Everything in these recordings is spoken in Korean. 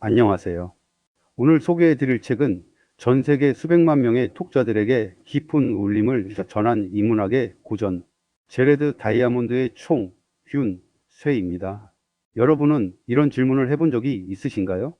안녕하세요. 오늘 소개해 드릴 책은 전 세계 수백만 명의 독자들에게 깊은 울림을 전한 인문학의 고전, 제레드 다이아몬드의 총, 균, 쇠입니다. 여러분은 이런 질문을 해본 적이 있으신가요?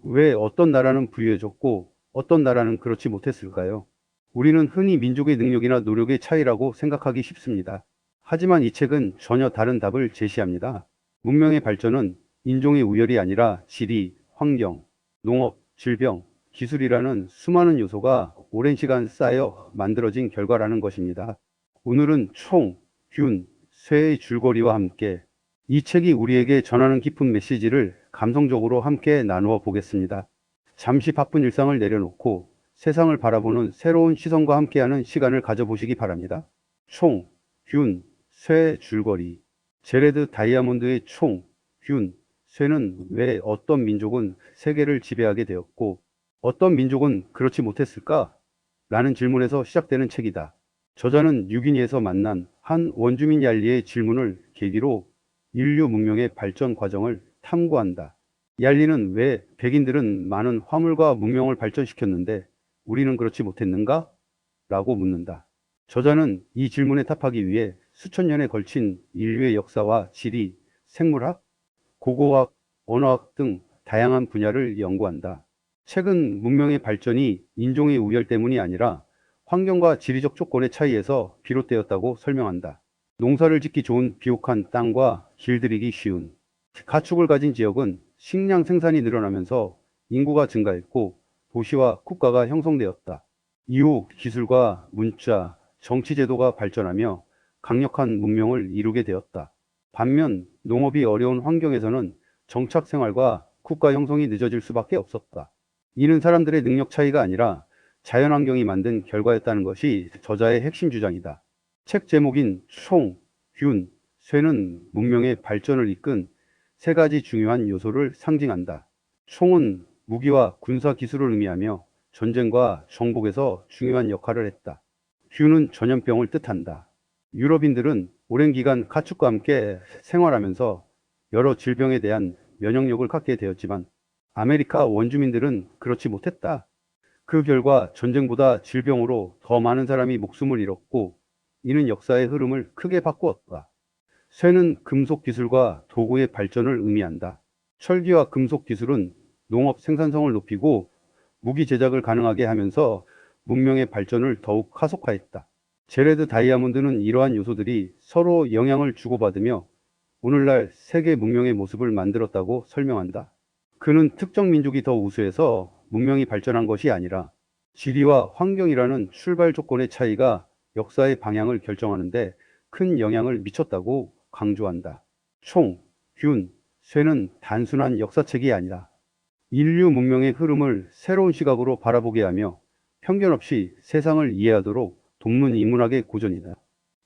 왜 어떤 나라는 부유해졌고 어떤 나라는 그렇지 못했을까요? 우리는 흔히 민족의 능력이나 노력의 차이라고 생각하기 쉽습니다. 하지만 이 책은 전혀 다른 답을 제시합니다. 문명의 발전은 인종의 우열이 아니라 지리, 환경, 농업, 질병, 기술이라는 수많은 요소가 오랜 시간 쌓여 만들어진 결과라는 것입니다. 오늘은 총, 균, 쇠의 줄거리와 함께 이 책이 우리에게 전하는 깊은 메시지를 감성적으로 함께 나누어 보겠습니다. 잠시 바쁜 일상을 내려놓고 세상을 바라보는 새로운 시선과 함께하는 시간을 가져보시기 바랍니다. 총, 균, 쇠 줄거리. 제레드 다이아몬드의 총, 균, 쇠는 왜 어떤 민족은 세계를 지배하게 되었고 어떤 민족은 그렇지 못했을까? 라는 질문에서 시작되는 책이다. 저자는 뉴기니에서 만난 한 원주민 얄리의 질문을 계기로 인류 문명의 발전 과정을 탐구한다. 얄리는 왜 백인들은 많은 화물과 문명을 발전시켰는데 우리는 그렇지 못했는가? 라고 묻는다. 저자는 이 질문에 답하기 위해 수천 년에 걸친 인류의 역사와 지리, 생물학, 고고학, 언어학 등 다양한 분야를 연구한다. 최근 문명의 발전이 인종의 우열 때문이 아니라 환경과 지리적 조건의 차이에서 비롯되었다고 설명한다. 농사를 짓기 좋은 비옥한 땅과 길들이기 쉬운 가축을 가진 지역은 식량 생산이 늘어나면서 인구가 증가했고 도시와 국가가 형성되었다. 이후 기술과 문자, 정치 제도가 발전하며 강력한 문명을 이루게 되었다. 반면 농업이 어려운 환경에서는 정착 생활과 국가 형성이 늦어질 수밖에 없었다. 이는 사람들의 능력 차이가 아니라 자연환경이 만든 결과였다는 것이 저자의 핵심 주장이다. 책 제목인 총, 균, 쇠는 문명의 발전을 이끈 세 가지 중요한 요소를 상징한다. 총은 무기와 군사 기술을 의미하며 전쟁과 정복에서 중요한 역할을 했다. 균은 전염병을 뜻한다. 유럽인들은 오랜 기간 가축과 함께 생활하면서 여러 질병에 대한 면역력을 갖게 되었지만 아메리카 원주민들은 그렇지 못했다. 그 결과 전쟁보다 질병으로 더 많은 사람이 목숨을 잃었고 이는 역사의 흐름을 크게 바꾸었다. 쇠는 금속 기술과 도구의 발전을 의미한다. 철기와 금속 기술은 농업 생산성을 높이고 무기 제작을 가능하게 하면서 문명의 발전을 더욱 가속화했다. 제레드 다이아몬드는 이러한 요소들이 서로 영향을 주고받으며 오늘날 세계 문명의 모습을 만들었다고 설명한다. 그는 특정 민족이 더 우수해서 문명이 발전한 것이 아니라 지리와 환경이라는 출발 조건의 차이가 역사의 방향을 결정하는데 큰 영향을 미쳤다고 강조한다. 총, 균, 쇠는 단순한 역사책이 아니라 인류 문명의 흐름을 새로운 시각으로 바라보게 하며 편견 없이 세상을 이해하도록 돕는 인문학의 고전이다.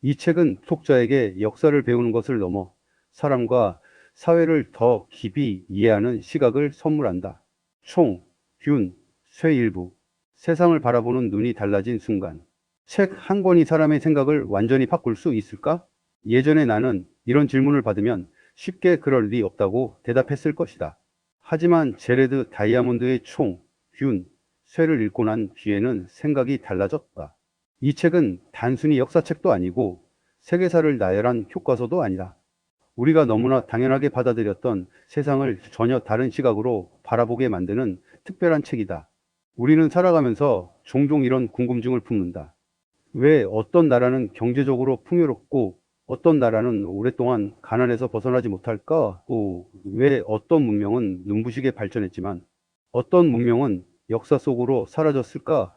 이 책은 독자에게 역사를 배우는 것을 넘어 사람과 사회를 더 깊이 이해하는 시각을 선물한다. 총, 균, 쇠 일부. 세상을 바라보는 눈이 달라진 순간. 책 한 권이 사람의 생각을 완전히 바꿀 수 있을까? 예전에 나는 이런 질문을 받으면 쉽게 그럴 리 없다고 대답했을 것이다. 하지만 제레드 다이아몬드의 총, 균, 쇠를 읽고 난 뒤에는 생각이 달라졌다. 이 책은 단순히 역사책도 아니고 세계사를 나열한 교과서도 아니다. 우리가 너무나 당연하게 받아들였던 세상을 전혀 다른 시각으로 바라보게 만드는 특별한 책이다. 우리는 살아가면서 종종 이런 궁금증을 품는다. 왜 어떤 나라는 경제적으로 풍요롭고 어떤 나라는 오랫동안 가난에서 벗어나지 못할까? 또 왜 어떤 문명은 눈부시게 발전했지만 어떤 문명은 역사 속으로 사라졌을까?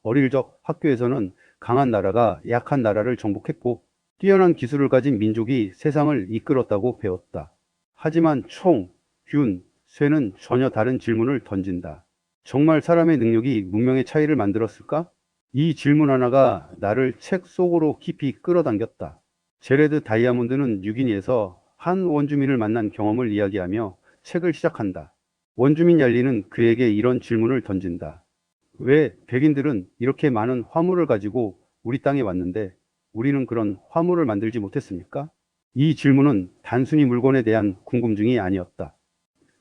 어릴 적 학교에서는 강한 나라가 약한 나라를 정복했고 뛰어난 기술을 가진 민족이 세상을 이끌었다고 배웠다. 하지만 총, 균, 쇠는 전혀 다른 질문을 던진다. 정말 사람의 능력이 문명의 차이를 만들었을까? 이 질문 하나가 나를 책 속으로 깊이 끌어당겼다. 제레드 다이아몬드는 뉴기니에서 한 원주민을 만난 경험을 이야기하며 책을 시작한다. 원주민 얄리는 그에게 이런 질문을 던진다. 왜 백인들은 이렇게 많은 화물을 가지고 우리 땅에 왔는데 우리는 그런 화물을 만들지 못했습니까? 이 질문은 단순히 물건에 대한 궁금증이 아니었다.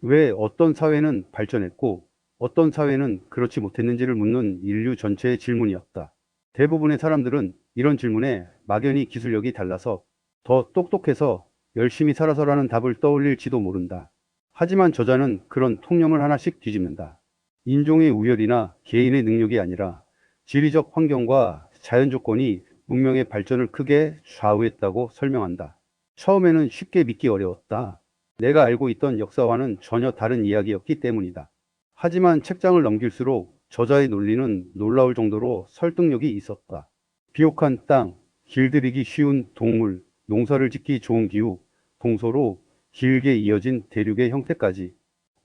왜 어떤 사회는 발전했고 어떤 사회는 그렇지 못했는지를 묻는 인류 전체의 질문이었다. 대부분의 사람들은 이런 질문에 막연히 기술력이 달라서 더 똑똑해서 열심히 살아서라는 답을 떠올릴지도 모른다. 하지만 저자는 그런 통념을 하나씩 뒤집는다. 인종의 우열이나 개인의 능력이 아니라 지리적 환경과 자연 조건이 문명의 발전을 크게 좌우했다고 설명한다. 처음에는 쉽게 믿기 어려웠다. 내가 알고 있던 역사와는 전혀 다른 이야기였기 때문이다. 하지만 책장을 넘길수록 저자의 논리는 놀라울 정도로 설득력이 있었다. 비옥한 땅, 길들이기 쉬운 동물, 농사를 짓기 좋은 기후, 동서로 길게 이어진 대륙의 형태까지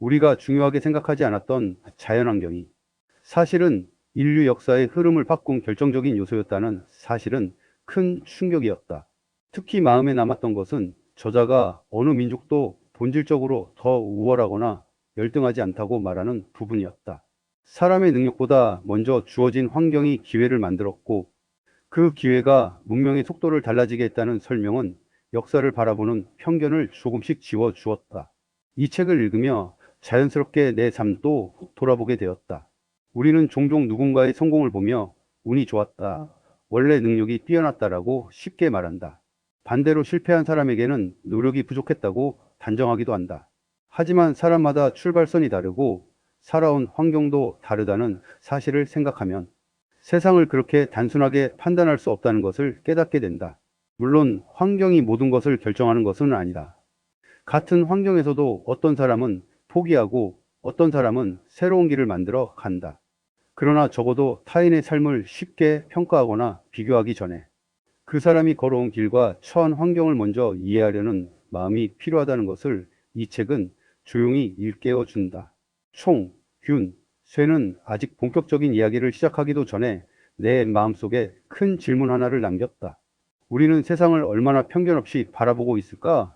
우리가 중요하게 생각하지 않았던 자연환경이 사실은 인류 역사의 흐름을 바꾼 결정적인 요소였다는 사실은 큰 충격이었다. 특히 마음에 남았던 것은 저자가 어느 민족도 본질적으로 더 우월하거나 열등하지 않다고 말하는 부분이었다. 사람의 능력보다 먼저 주어진 환경이 기회를 만들었고 그 기회가 문명의 속도를 달라지게 했다는 설명은 역사를 바라보는 편견을 조금씩 지워 주었다. 이 책을 읽으며 자연스럽게 내 삶도 돌아보게 되었다. 우리는 종종 누군가의 성공을 보며 운이 좋았다, 원래 능력이 뛰어났다라고 쉽게 말한다. 반대로 실패한 사람에게는 노력이 부족했다고 단정하기도 한다. 하지만 사람마다 출발선이 다르고 살아온 환경도 다르다는 사실을 생각하면 세상을 그렇게 단순하게 판단할 수 없다는 것을 깨닫게 된다. 물론 환경이 모든 것을 결정하는 것은 아니다. 같은 환경에서도 어떤 사람은 포기하고 어떤 사람은 새로운 길을 만들어 간다. 그러나 적어도 타인의 삶을 쉽게 평가하거나 비교하기 전에 그 사람이 걸어온 길과 처한 환경을 먼저 이해하려는 마음이 필요하다는 것을 이 책은 조용히 일깨워 준다. 총, 균, 쇠는 아직 본격적인 이야기를 시작하기도 전에 내 마음속에 큰 질문 하나를 남겼다. 우리는 세상을 얼마나 편견 없이 바라보고 있을까?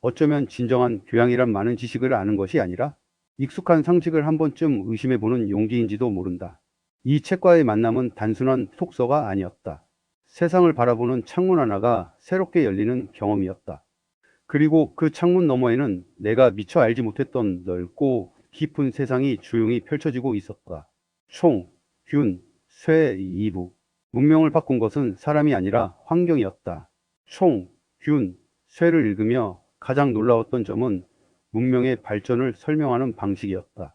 어쩌면 진정한 교양이란 많은 지식을 아는 것이 아니라 익숙한 상식을 한 번쯤 의심해보는 용기인지도 모른다. 이 책과의 만남은 단순한 독서가 아니었다. 세상을 바라보는 창문 하나가 새롭게 열리는 경험이었다. 그리고 그 창문 너머에는 내가 미처 알지 못했던 넓고 깊은 세상이 조용히 펼쳐지고 있었다. 총, 균, 쇠 2부. 문명을 바꾼 것은 사람이 아니라 환경이었다. 총, 균, 쇠를 읽으며 가장 놀라웠던 점은 문명의 발전을 설명하는 방식이었다.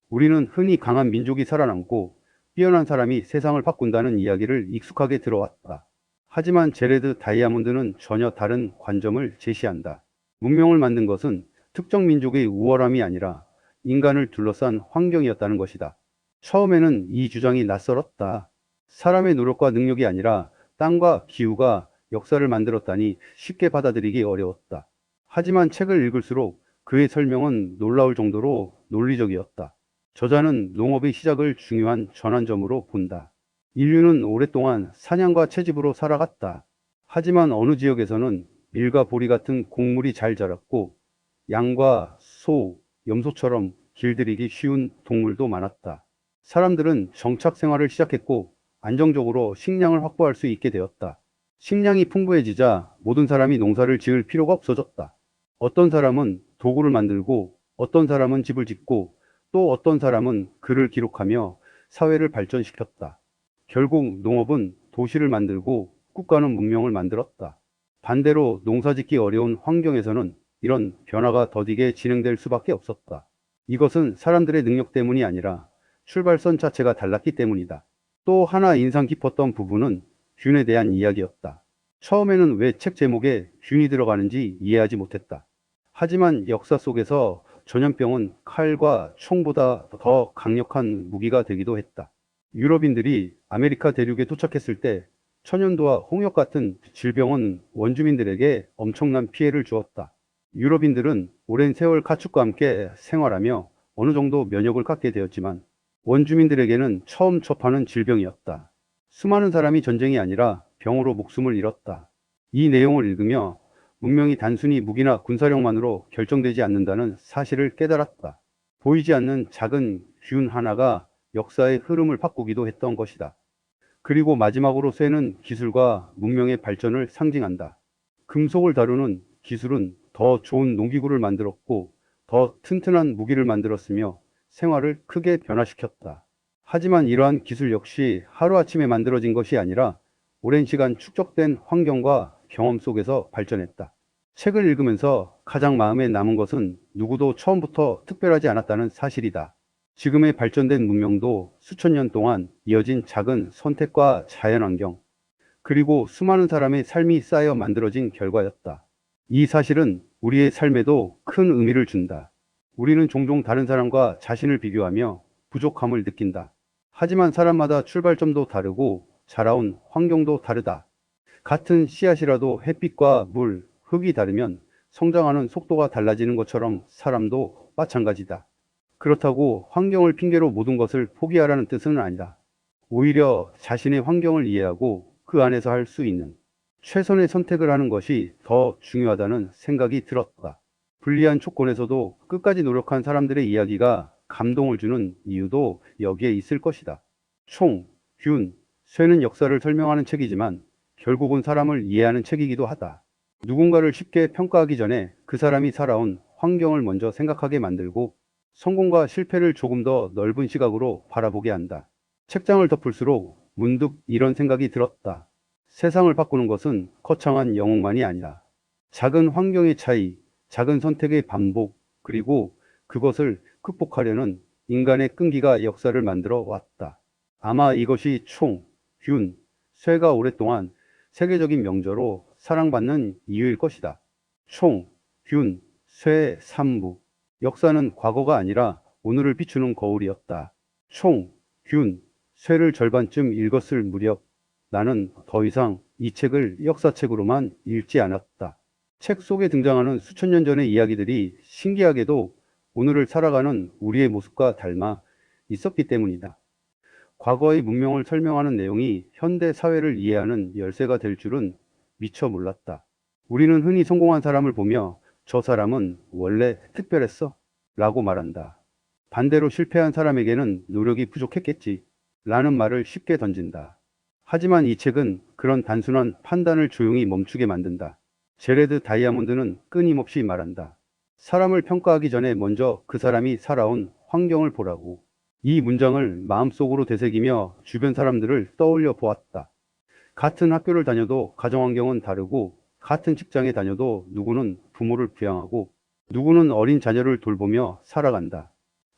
우리는 흔히 강한 민족이 살아남고 뛰어난 사람이 세상을 바꾼다는 이야기를 익숙하게 들어왔다. 하지만 제레드 다이아몬드는 전혀 다른 관점을 제시한다. 문명을 만든 것은 특정 민족의 우월함이 아니라 인간을 둘러싼 환경이었다는 것이다. 처음에는 이 주장이 낯설었다. 사람의 노력과 능력이 아니라 땅과 기후가 역사를 만들었다니 쉽게 받아들이기 어려웠다. 하지만 책을 읽을수록 그의 설명은 놀라울 정도로 논리적이었다. 저자는 농업의 시작을 중요한 전환점으로 본다. 인류는 오랫동안 사냥과 채집으로 살아갔다. 하지만 어느 지역에서는 밀과 보리 같은 곡물이 잘 자랐고 양과 소, 염소처럼 길들이기 쉬운 동물도 많았다. 사람들은 정착 생활을 시작했고 안정적으로 식량을 확보할 수 있게 되었다. 식량이 풍부해지자 모든 사람이 농사를 지을 필요가 없어졌다. 어떤 사람은 도구를 만들고 어떤 사람은 집을 짓고 또 어떤 사람은 글을 기록하며 사회를 발전시켰다. 결국 농업은 도시를 만들고 국가는 문명을 만들었다. 반대로 농사짓기 어려운 환경에서는 이런 변화가 더디게 진행될 수밖에 없었다. 이것은 사람들의 능력 때문이 아니라 출발선 자체가 달랐기 때문이다. 또 하나 인상 깊었던 부분은 균에 대한 이야기였다. 처음에는 왜 책 제목에 균이 들어가는지 이해하지 못했다. 하지만 역사 속에서 전염병은 칼과 총보다 더 강력한 무기가 되기도 했다. 유럽인들이 아메리카 대륙에 도착했을 때 천연두와 홍역 같은 질병은 원주민들에게 엄청난 피해를 주었다. 유럽인들은 오랜 세월 가축과 함께 생활하며 어느 정도 면역을 갖게 되었지만 원주민들에게는 처음 접하는 질병이었다. 수많은 사람이 전쟁이 아니라 병으로 목숨을 잃었다. 이 내용을 읽으며 문명이 단순히 무기나 군사력만으로 결정되지 않는다는 사실을 깨달았다. 보이지 않는 작은 균 하나가 역사의 흐름을 바꾸기도 했던 것이다. 그리고 마지막으로 쇠는 기술과 문명의 발전을 상징한다. 금속을 다루는 기술은 더 좋은 농기구를 만들었고 더 튼튼한 무기를 만들었으며 생활을 크게 변화시켰다. 하지만 이러한 기술 역시 하루아침에 만들어진 것이 아니라 오랜 시간 축적된 환경과 경험 속에서 발전했다. 책을 읽으면서 가장 마음에 남은 것은 누구도 처음부터 특별하지 않았다는 사실이다. 지금의 발전된 문명도 수천 년 동안 이어진 작은 선택과 자연환경, 그리고 수많은 사람의 삶이 쌓여 만들어진 결과였다. 이 사실은 우리의 삶에도 큰 의미를 준다. 우리는 종종 다른 사람과 자신을 비교하며 부족함을 느낀다. 하지만 사람마다 출발점도 다르고 자라온 환경도 다르다. 같은 씨앗이라도 햇빛과 물, 흙이 다르면 성장하는 속도가 달라지는 것처럼 사람도 마찬가지다. 그렇다고 환경을 핑계로 모든 것을 포기하라는 뜻은 아니다. 오히려 자신의 환경을 이해하고 그 안에서 할 수 있는 최선의 선택을 하는 것이 더 중요하다는 생각이 들었다. 불리한 조건에서도 끝까지 노력한 사람들의 이야기가 감동을 주는 이유도 여기에 있을 것이다. 총, 균, 쇠는 역사를 설명하는 책이지만 결국은 사람을 이해하는 책이기도 하다. 누군가를 쉽게 평가하기 전에 그 사람이 살아온 환경을 먼저 생각하게 만들고 성공과 실패를 조금 더 넓은 시각으로 바라보게 한다. 책장을 덮을수록 문득 이런 생각이 들었다. 세상을 바꾸는 것은 거창한 영웅만이 아니라 작은 환경의 차이, 작은 선택의 반복, 그리고 그것을 극복하려는 인간의 끈기가 역사를 만들어 왔다. 아마 이것이 총, 균, 쇠가 오랫동안 세계적인 명저로 사랑받는 이유일 것이다. 총, 균, 쇠, 삼부. 역사는 과거가 아니라 오늘을 비추는 거울이었다. 총, 균, 쇠를 절반쯤 읽었을 무렵 나는 더 이상 이 책을 역사책으로만 읽지 않았다. 책 속에 등장하는 수천 년 전의 이야기들이 신기하게도 오늘을 살아가는 우리의 모습과 닮아 있었기 때문이다. 과거의 문명을 설명하는 내용이 현대 사회를 이해하는 열쇠가 될 줄은 미처 몰랐다. 우리는 흔히 성공한 사람을 보며 저 사람은 원래 특별했어 라고 말한다. 반대로 실패한 사람에게는 노력이 부족했겠지 라는 말을 쉽게 던진다. 하지만 이 책은 그런 단순한 판단을 조용히 멈추게 만든다. 제레드 다이아몬드는 끊임없이 말한다. 사람을 평가하기 전에 먼저 그 사람이 살아온 환경을 보라고. 이 문장을 마음속으로 되새기며 주변 사람들을 떠올려 보았다. 같은 학교를 다녀도 가정 환경은 다르고, 같은 직장에 다녀도 누구는 부모를 부양하고 누구는 어린 자녀를 돌보며 살아간다.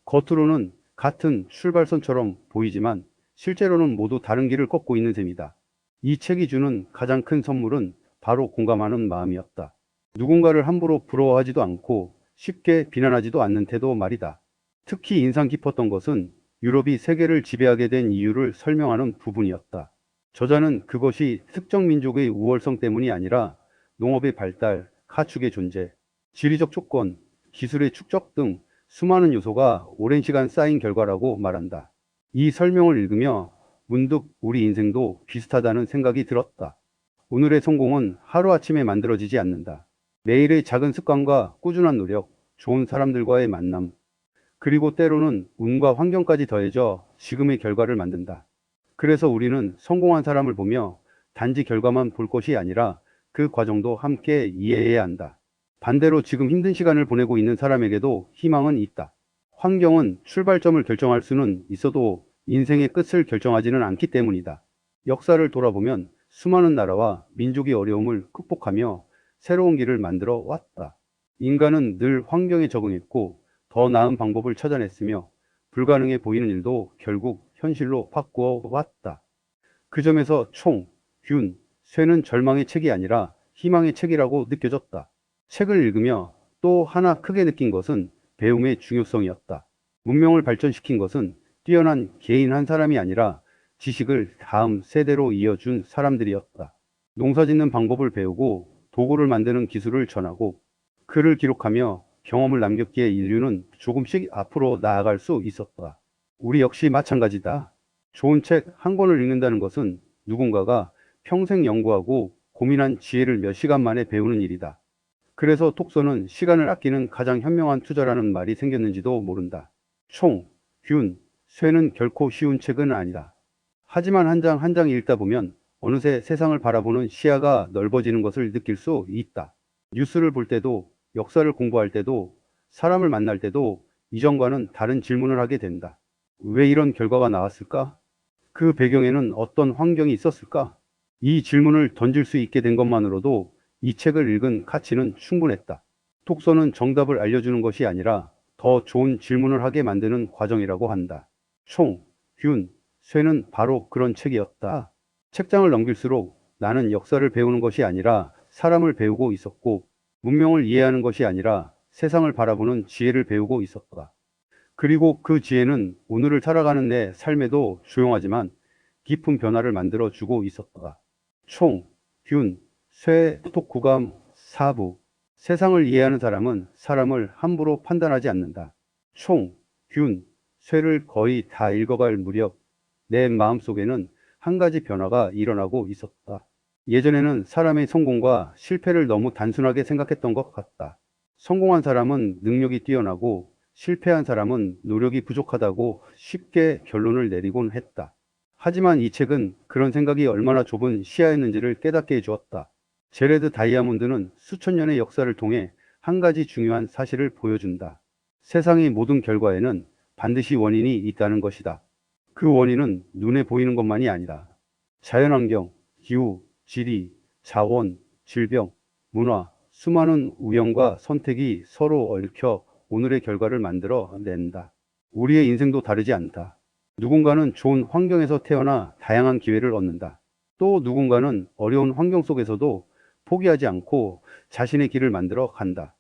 겉으로는 같은 출발선처럼 보이지만 실제로는 모두 다른 길을 걷고 있는 셈이다. 이 책이 주는 가장 큰 선물은 바로 공감하는 마음이었다. 누군가를 함부로 부러워하지도 않고 쉽게 비난하지도 않는 태도 말이다. 특히 인상 깊었던 것은 유럽이 세계를 지배하게 된 이유를 설명하는 부분이었다. 저자는 그것이 특정 민족의 우월성 때문이 아니라 농업의 발달, 가축의 존재, 지리적 조건, 기술의 축적 등 수많은 요소가 오랜 시간 쌓인 결과라고 말한다. 이 설명을 읽으며 문득 우리 인생도 비슷하다는 생각이 들었다. 오늘의 성공은 하루아침에 만들어지지 않는다. 매일의 작은 습관과 꾸준한 노력, 좋은 사람들과의 만남, 그리고 때로는 운과 환경까지 더해져 지금의 결과를 만든다. 그래서 우리는 성공한 사람을 보며 단지 결과만 볼 것이 아니라 그 과정도 함께 이해해야 한다. 반대로 지금 힘든 시간을 보내고 있는 사람에게도 희망은 있다. 환경은 출발점을 결정할 수는 있어도 인생의 끝을 결정하지는 않기 때문이다. 역사를 돌아보면 수많은 나라와 민족이 어려움을 극복하며 새로운 길을 만들어 왔다. 인간은 늘 환경에 적응했고 더 나은 방법을 찾아냈으며 불가능해 보이는 일도 결국 현실로 바꾸어 왔다. 그 점에서 총, 균, 쇠는 절망의 책이 아니라 희망의 책이라고 느껴졌다. 책을 읽으며 또 하나 크게 느낀 것은 배움의 중요성이었다. 문명을 발전시킨 것은 뛰어난 개인 한 사람이 아니라 지식을 다음 세대로 이어준 사람들이었다. 농사 짓는 방법을 배우고 도구를 만드는 기술을 전하고 글을 기록하며 경험을 남겼기에 인류는 조금씩 앞으로 나아갈 수 있었다. 우리 역시 마찬가지다. 좋은 책 한 권을 읽는다는 것은 누군가가 평생 연구하고 고민한 지혜를 몇 시간 만에 배우는 일이다. 그래서 톡서는 시간을 아끼는 가장 현명한 투자라는 말이 생겼는지도 모른다. 총, 균, 쇠는 결코 쉬운 책은 아니다. 하지만 한 장 한 장 읽다 보면 어느새 세상을 바라보는 시야가 넓어지는 것을 느낄 수 있다. 뉴스를 볼 때도, 역사를 공부할 때도, 사람을 만날 때도 이전과는 다른 질문을 하게 된다. 왜 이런 결과가 나왔을까? 그 배경에는 어떤 환경이 있었을까? 이 질문을 던질 수 있게 된 것만으로도 이 책을 읽은 가치는 충분했다. 톡서는 정답을 알려주는 것이 아니라 더 좋은 질문을 하게 만드는 과정이라고 한다. 총, 균, 쇠는 바로 그런 책이었다. 책장을 넘길수록 나는 역사를 배우는 것이 아니라 사람을 배우고 있었고, 문명을 이해하는 것이 아니라 세상을 바라보는 지혜를 배우고 있었다. 그리고 그 지혜는 오늘을 살아가는 내 삶에도 조용하지만 깊은 변화를 만들어 주고 있었다. 총, 균, 쇠, 톡구감, 사부. 세상을 이해하는 사람은 사람을 함부로 판단하지 않는다. 총, 균, 쇠를 거의 다 읽어갈 무렵 내 마음속에는 한 가지 변화가 일어나고 있었다. 예전에는 사람의 성공과 실패를 너무 단순하게 생각했던 것 같다. 성공한 사람은 능력이 뛰어나고 실패한 사람은 노력이 부족하다고 쉽게 결론을 내리곤 했다. 하지만 이 책은 그런 생각이 얼마나 좁은 시야였는지를 깨닫게 해주었다. 제레드 다이아몬드는 수천 년의 역사를 통해 한 가지 중요한 사실을 보여준다. 세상의 모든 결과에는 반드시 원인이 있다는 것이다. 그 원인은 눈에 보이는 것만이 아니라 자연환경, 기후, 지리, 자원, 질병, 문화, 수많은 우연과 선택이 서로 얽혀 오늘의 결과를 만들어 낸다. 우리의 인생도 다르지 않다. 누군가는 좋은 환경에서 태어나 다양한 기회를 얻는다. 또 누군가는 어려운 환경 속에서도 포기하지 않고 자신의 길을 만들어 간다.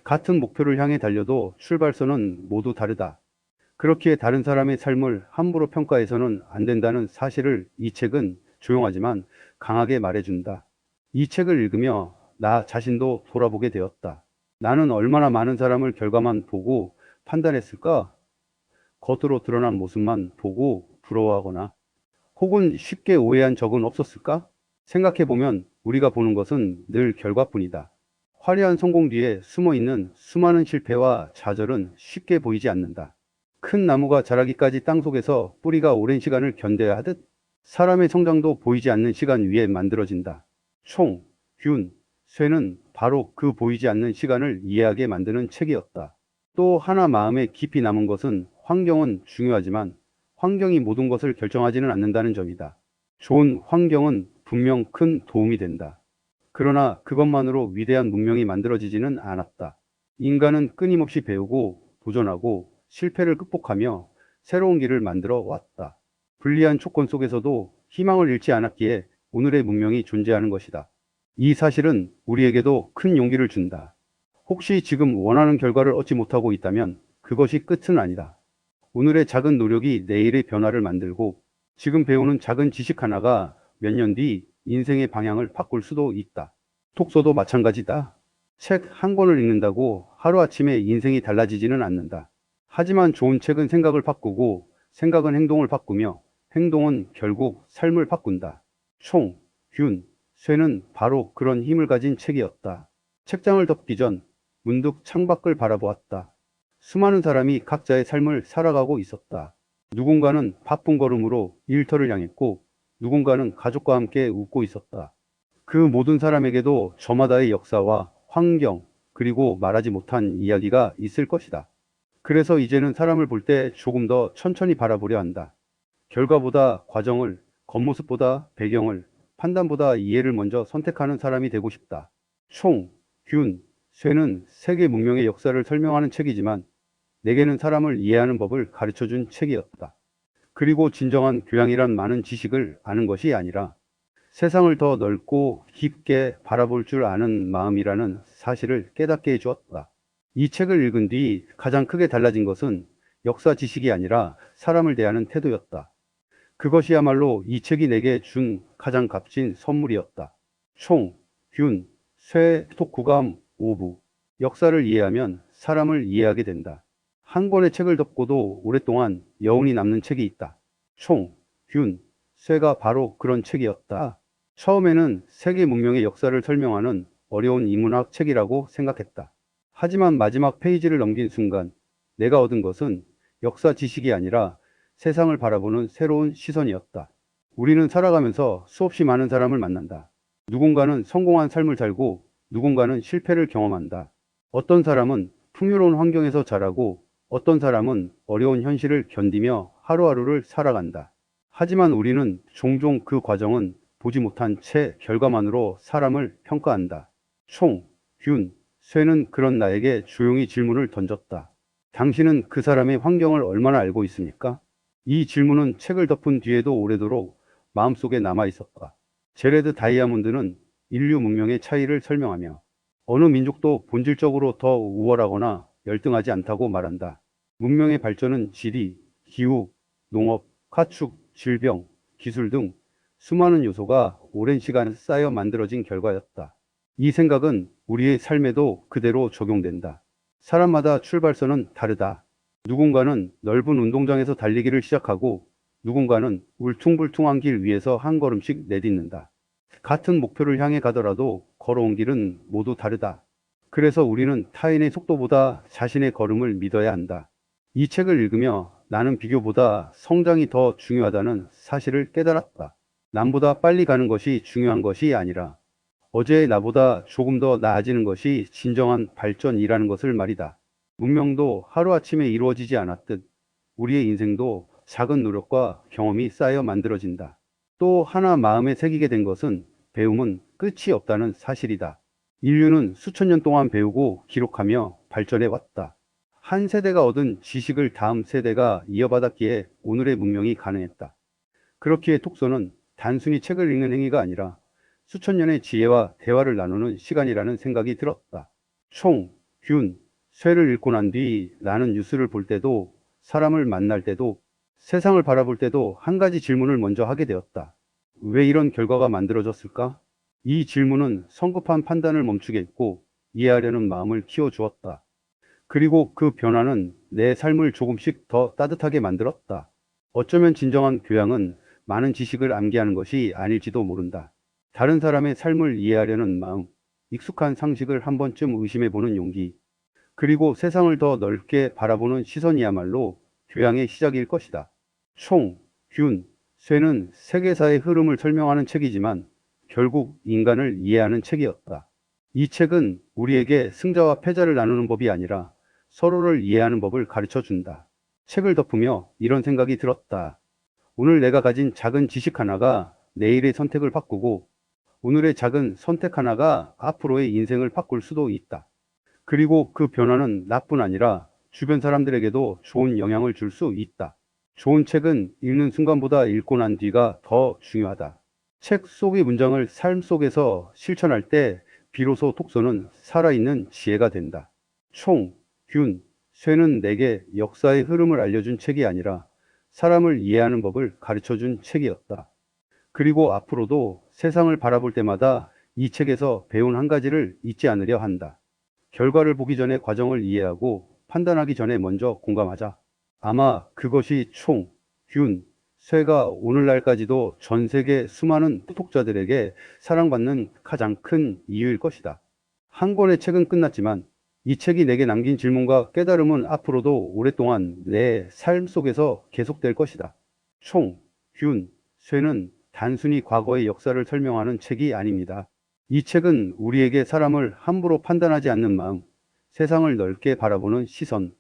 같은 목표를 향해 달려도 출발선은 모두 다르다. 그렇기에 다른 사람의 삶을 함부로 평가해서는 안 된다는 사실을 이 책은 조용하지만 강하게 말해준다. 이 책을 읽으며 나 자신도 돌아보게 되었다. 나는 얼마나 많은 사람을 결과만 보고 판단했을까? 겉으로 드러난 모습만 보고 부러워하거나 혹은 쉽게 오해한 적은 없었을까? 생각해보면 우리가 보는 것은 늘 결과뿐이다. 화려한 성공 뒤에 숨어있는 수많은 실패와 좌절은 쉽게 보이지 않는다. 큰 나무가 자라기까지 땅속에서 뿌리가 오랜 시간을 견뎌야 하듯 사람의 성장도 보이지 않는 시간 위에 만들어진다. 총, 균, 쇠는 바로 그 보이지 않는 시간을 이해하게 만드는 책이었다. 또 하나 마음에 깊이 남은 것은 환경은 중요하지만 환경이 모든 것을 결정하지는 않는다는 점이다. 좋은 환경은 분명 큰 도움이 된다. 그러나 그것만으로 위대한 문명이 만들어지지는 않았다. 인간은 끊임없이 배우고 도전하고 실패를 극복하며 새로운 길을 만들어 왔다. 불리한 조건 속에서도 희망을 잃지 않았기에 오늘의 문명이 존재하는 것이다. 이 사실은 우리에게도 큰 용기를 준다. 혹시 지금 원하는 결과를 얻지 못하고 있다면 그것이 끝은 아니다. 오늘의 작은 노력이 내일의 변화를 만들고 지금 배우는 작은 지식 하나가 몇 년 뒤 인생의 방향을 바꿀 수도 있다. 톡서도 마찬가지다. 책 한 권을 읽는다고 하루아침에 인생이 달라지지는 않는다. 하지만 좋은 책은 생각을 바꾸고 생각은 행동을 바꾸며 행동은 결국 삶을 바꾼다. 총, 균, 쇠는 바로 그런 힘을 가진 책이었다. 책장을 덮기 전 문득 창밖을 바라보았다. 수많은 사람이 각자의 삶을 살아가고 있었다. 누군가는 바쁜 걸음으로 일터를 향했고 누군가는 가족과 함께 웃고 있었다. 그 모든 사람에게도 저마다의 역사와 환경, 그리고 말하지 못한 이야기가 있을 것이다. 그래서 이제는 사람을 볼 때 조금 더 천천히 바라보려 한다. 결과보다 과정을, 겉모습보다 배경을, 판단보다 이해를 먼저 선택하는 사람이 되고 싶다. 총, 균, 쇠는 세계 문명의 역사를 설명하는 책이지만 내게는 사람을 이해하는 법을 가르쳐준 책이었다. 그리고 진정한 교양이란 많은 지식을 아는 것이 아니라 세상을 더 넓고 깊게 바라볼 줄 아는 마음이라는 사실을 깨닫게 해주었다. 이 책을 읽은 뒤 가장 크게 달라진 것은 역사 지식이 아니라 사람을 대하는 태도였다. 그것이야말로 이 책이 내게 준 가장 값진 선물이었다. 총, 균, 쇠, 톡구감, 오부. 역사를 이해하면 사람을 이해하게 된다. 한 권의 책을 덮고도 오랫동안 여운이 남는 책이 있다. 총, 균, 쇠가 바로 그런 책이었다. 처음에는 세계 문명의 역사를 설명하는 어려운 인문학 책이라고 생각했다. 하지만 마지막 페이지를 넘긴 순간 내가 얻은 것은 역사 지식이 아니라 세상을 바라보는 새로운 시선이었다. 우리는 살아가면서 수없이 많은 사람을 만난다. 누군가는 성공한 삶을 살고 누군가는 실패를 경험한다. 어떤 사람은 풍요로운 환경에서 자라고 어떤 사람은 어려운 현실을 견디며 하루하루를 살아간다. 하지만 우리는 종종 그 과정은 보지 못한 채 결과만으로 사람을 평가한다. 총, 균, 쇠는 그런 나에게 조용히 질문을 던졌다. 당신은 그 사람의 환경을 얼마나 알고 있습니까? 이 질문은 책을 덮은 뒤에도 오래도록 마음속에 남아 있었다. 제레드 다이아몬드는 인류 문명의 차이를 설명하며 어느 민족도 본질적으로 더 우월하거나 열등하지 않다고 말한다. 문명의 발전은 지리, 기후, 농업, 가축, 질병, 기술 등 수많은 요소가 오랜 시간 쌓여 만들어진 결과였다. 이 생각은 우리의 삶에도 그대로 적용된다. 사람마다 출발선은 다르다. 누군가는 넓은 운동장에서 달리기를 시작하고 누군가는 울퉁불퉁한 길 위에서 한 걸음씩 내딛는다. 같은 목표를 향해 가더라도 걸어온 길은 모두 다르다. 그래서 우리는 타인의 속도보다 자신의 걸음을 믿어야 한다. 이 책을 읽으며 나는 비교보다 성장이 더 중요하다는 사실을 깨달았다. 남보다 빨리 가는 것이 중요한 것이 아니라 어제의 나보다 조금 더 나아지는 것이 진정한 발전이라는 것을 말이다. 문명도 하루아침에 이루어지지 않았듯 우리의 인생도 작은 노력과 경험이 쌓여 만들어진다. 또 하나 마음에 새기게 된 것은 배움은 끝이 없다는 사실이다. 인류는 수천 년 동안 배우고 기록하며 발전해 왔다. 한 세대가 얻은 지식을 다음 세대가 이어받았기에 오늘의 문명이 가능했다. 그렇기에 독서는 단순히 책을 읽는 행위가 아니라 수천 년의 지혜와 대화를 나누는 시간이라는 생각이 들었다. 총, 균, 쇠를 읽고 난 뒤 나는 뉴스를 볼 때도 사람을 만날 때도 세상을 바라볼 때도 한 가지 질문을 먼저 하게 되었다. 왜 이런 결과가 만들어졌을까? 이 질문은 성급한 판단을 멈추게 했고 이해하려는 마음을 키워주었다. 그리고 그 변화는 내 삶을 조금씩 더 따뜻하게 만들었다. 어쩌면 진정한 교양은 많은 지식을 암기하는 것이 아닐지도 모른다. 다른 사람의 삶을 이해하려는 마음, 익숙한 상식을 한 번쯤 의심해보는 용기, 그리고 세상을 더 넓게 바라보는 시선이야말로 교양의 시작일 것이다. 총, 균, 쇠는 세계사의 흐름을 설명하는 책이지만 결국 인간을 이해하는 책이었다. 이 책은 우리에게 승자와 패자를 나누는 법이 아니라 서로를 이해하는 법을 가르쳐 준다. 책을 덮으며 이런 생각이 들었다. 오늘 내가 가진 작은 지식 하나가 내일의 선택을 바꾸고 오늘의 작은 선택 하나가 앞으로의 인생을 바꿀 수도 있다. 그리고 그 변화는 나뿐 아니라 주변 사람들에게도 좋은 영향을 줄 수 있다. 좋은 책은 읽는 순간보다 읽고 난 뒤가 더 중요하다. 책 속의 문장을 삶 속에서 실천할 때 비로소 독서는 살아있는 지혜가 된다. 총, 균, 쇠는 내게 역사의 흐름을 알려준 책이 아니라 사람을 이해하는 법을 가르쳐준 책이었다. 그리고 앞으로도 세상을 바라볼 때마다 이 책에서 배운 한 가지를 잊지 않으려 한다. 결과를 보기 전에 과정을 이해하고 판단하기 전에 먼저 공감하자. 아마 그것이 총, 균, 쇠가 오늘날까지도 전 세계 수많은 독자들에게 사랑받는 가장 큰 이유일 것이다. 한 권의 책은 끝났지만 이 책이 내게 남긴 질문과 깨달음은 앞으로도 오랫동안 내 삶 속에서 계속될 것이다. 총, 균, 쇠는 단순히 과거의 역사를 설명하는 책이 아닙니다. 이 책은 우리에게 사람을 함부로 판단하지 않는 마음, 세상을 넓게 바라보는 시선,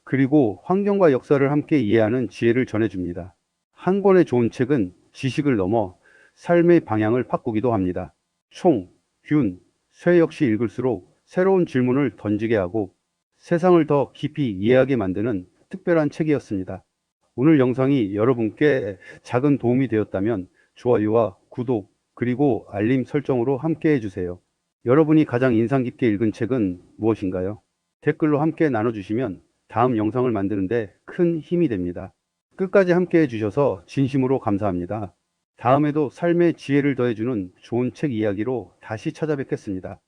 그리고 환경과 역사를 함께 이해하는 지혜를 전해줍니다. 한 권의 좋은 책은 지식을 넘어 삶의 방향을 바꾸기도 합니다. 총, 균, 쇠 역시 읽을수록 새로운 질문을 던지게 하고 세상을 더 깊이 이해하게 만드는 특별한 책이었습니다. 오늘 영상이 여러분께 작은 도움이 되었다면 좋아요와 구독, 그리고 알림 설정으로 함께 해주세요. 여러분이 가장 인상 깊게 읽은 책은 무엇인가요? 댓글로 함께 나눠주시면 다음 영상을 만드는데 큰 힘이 됩니다. 끝까지 함께 해주셔서 진심으로 감사합니다. 다음에도 삶의 지혜를 더해주는 좋은 책 이야기로 다시 찾아뵙겠습니다.